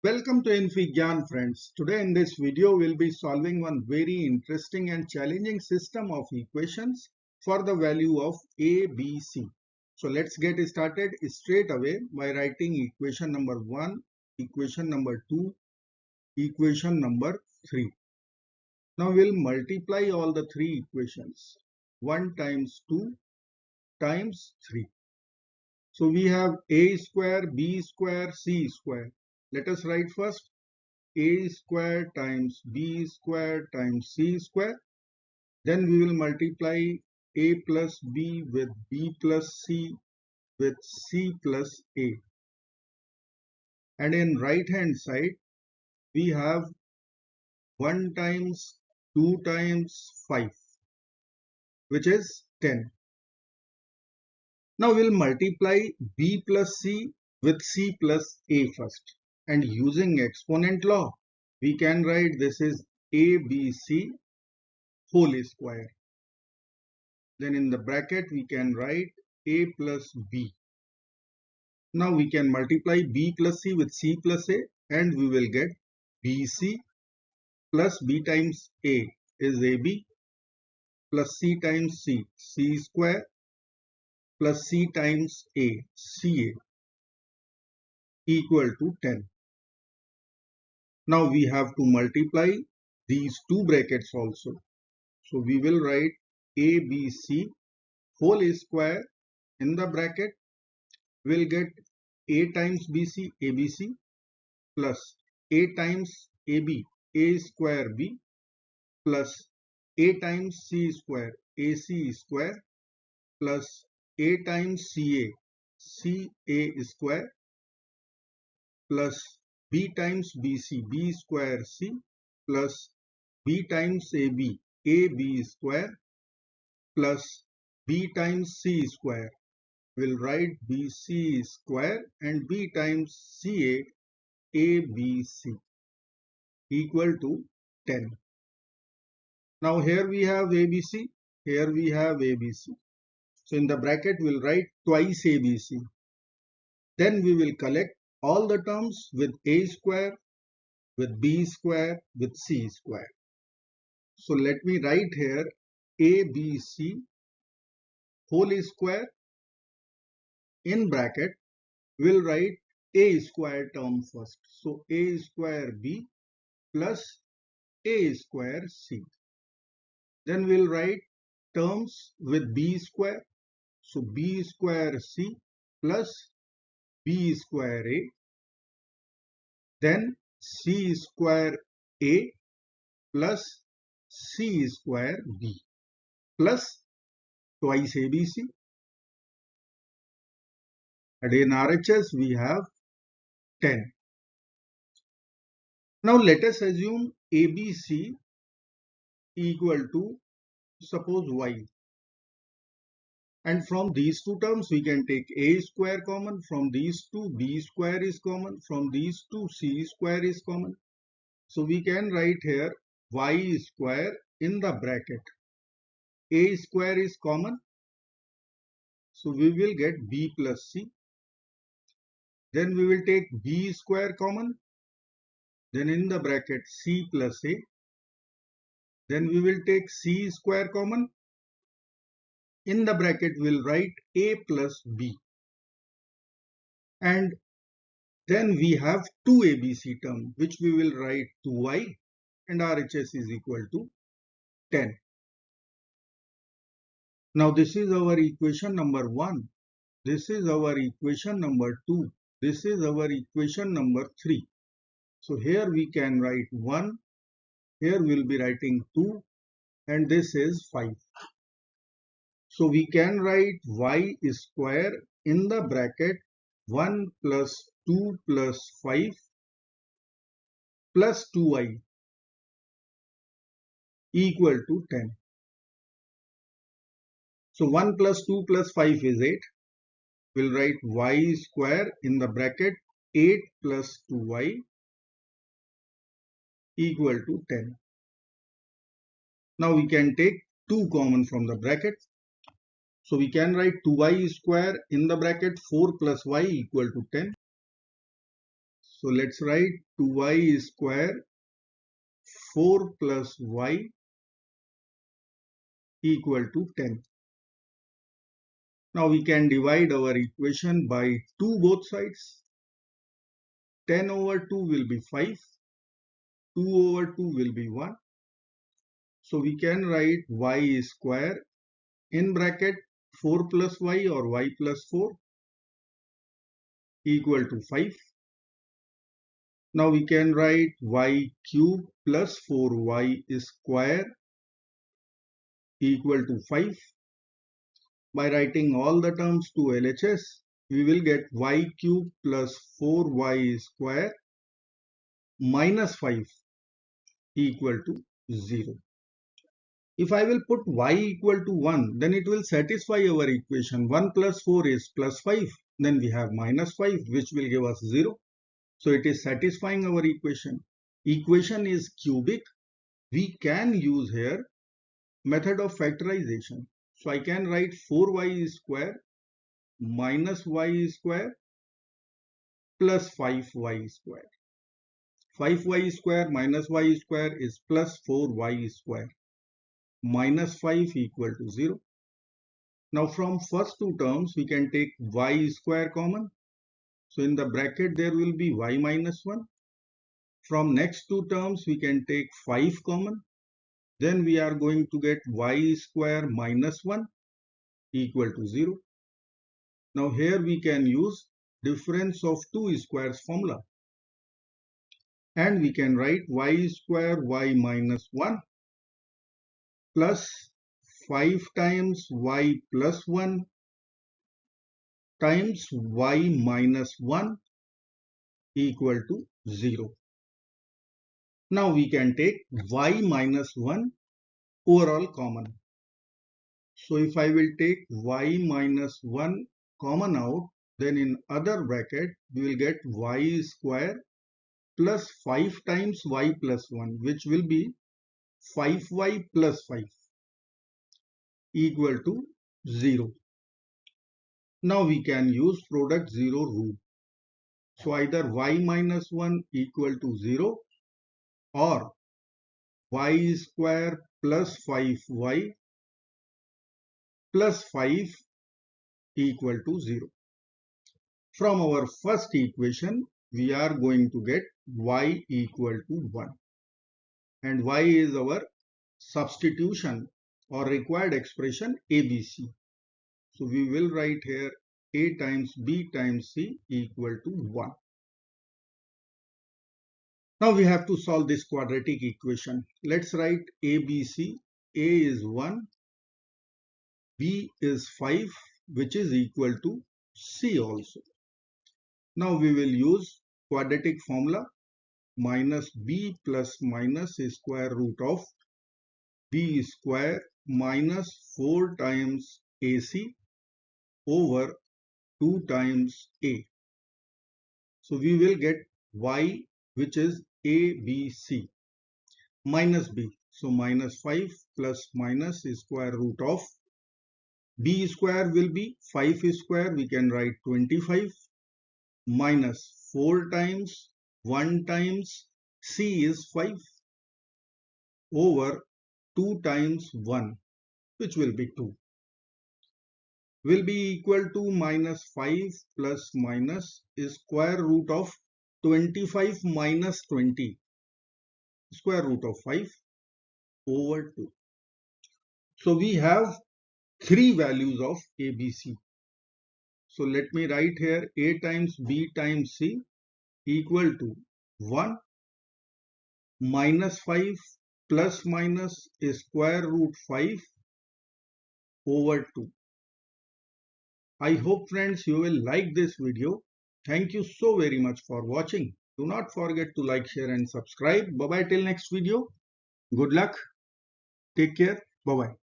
Welcome to infyGyan friends. Today in this video we'll be solving one very interesting and challenging system of equations for the value of a, b, c. So let's get started straight away by writing equation number 1, equation number 2, equation number 3. Now we'll multiply all the three equations. 1 times 2 times 3. So we have a square, b square, c square. Let us write first a square times b square times c square. Then we will multiply a plus b with b plus c with c plus a. And in right hand side we have 1 times 2 times 5, which is 10. Now we'll multiply b plus c with c plus a first. And using exponent law, we can write this is ABC whole square. Then in the bracket we can write a plus b. Now we can multiply b plus c with c plus a and we will get bc plus b times a is ab plus c times c square plus c times a ca equal to 10. Now we have to multiply these two brackets also. So we will write ABC whole square in the bracket. We'll get a times bc abc plus a times ab a square b plus a times c square ac square plus a times ca ca square plus b times bc b square c plus b times ab ab square plus b times c square. We'll write bc square and b times ca abc equal to 10. Now here we have abc, here we have abc. So in the bracket we'll write twice abc. Then we will collect all the terms with a square, with b square, with c square. So let me write here abc whole square. In bracket we'll write a square term first. So a square b plus a square c. Then we'll write terms with b square. So b square c plus b square a. Then c square a plus c square b plus twice abc. And in RHS we have 10. Now let us assume ABC equal to suppose y. And from these two terms we can take a square common, from these two b square is common, from these two c square is common. So we can write here y square in the bracket. A square is common, so we will get b plus c. Then we will take b square common, then in the bracket c plus a. Then we will take c square common. In the bracket we'll write a plus b. And then we have two ABC term which we will write 2y and RHS is equal to 10. Now this is our equation number 1. This is our equation number 2. This is our equation number 3. So here we can write 1. Here we'll be writing 2 and this is 5. So we can write y square in the bracket 1 plus 2 plus 5 plus 2y equal to 10. So 1 plus 2 plus 5 is 8. We'll write y square in the bracket 8 plus 2y equal to 10. Now we can take 2 common from the bracket. So we can write 2y square in the bracket 4 plus y equal to 10. So let's write 2y square 4 plus y equal to 10. Now we can divide our equation by 2 both sides. 10 over 2 will be 5. 2 over 2 will be 1. So we can write y square in bracket 4 plus y or y plus 4 equal to 5. Now we can write y cube plus 4y square equal to 5. By writing all the terms to LHS, we will get y cube plus 4y square minus 5 equal to 0. If I will put y equal to 1, then it will satisfy our equation. 1 plus 4 is plus 5. Then we have minus 5, which will give us 0. So it is satisfying our equation. Equation is cubic. We can use here method of factorization. So I can write 4y square minus y square plus 5y square. 5y square minus y square is plus 4y square. Minus 5 equal to 0. Now from first two terms we can take y square common. So in the bracket there will be y minus 1. From next two terms we can take 5 common. Then we are going to get y square minus 1 equal to 0. Now here we can use difference of two squares formula. And we can write y square y minus 1 plus 5 times y plus 1 times y minus 1 equal to 0. Now we can take y minus 1 overall common. So if I will take y minus 1 common out, then in other bracket we will get y square plus 5 times y plus 1, which will be 5y plus 5 equal to 0. Now we can use product 0 rule. So either y minus 1 equal to 0 or y square plus 5y plus 5 equal to 0. From our first equation, we are going to get y equal to 1. And y is our substitution or required expression ABC. So we will write here a times b times c equal to 1. Now we have to solve this quadratic equation. Let's write ABC. A is 1, b is 5, which is equal to c also. Now we will use quadratic formula minus b plus minus square root of b square minus 4 times ac over 2 times a. So we will get y, which is ABC, minus b. So minus 5 plus minus square root of b square will be 5 square. We can write 25 minus 4 times 1 times c is 5 over 2 times 1, which will be 2, will be equal to minus 5 plus minus square root of 25 minus 20, square root of 5 over 2. So we have three values of ABC. So let me write here a times b times c equal to 1 minus 5 plus minus square root 5 over 2. I hope friends you will like this video. Thank you so very much for watching. Do not forget to like, share and subscribe. Bye bye till next video. Good luck. Take care. Bye bye.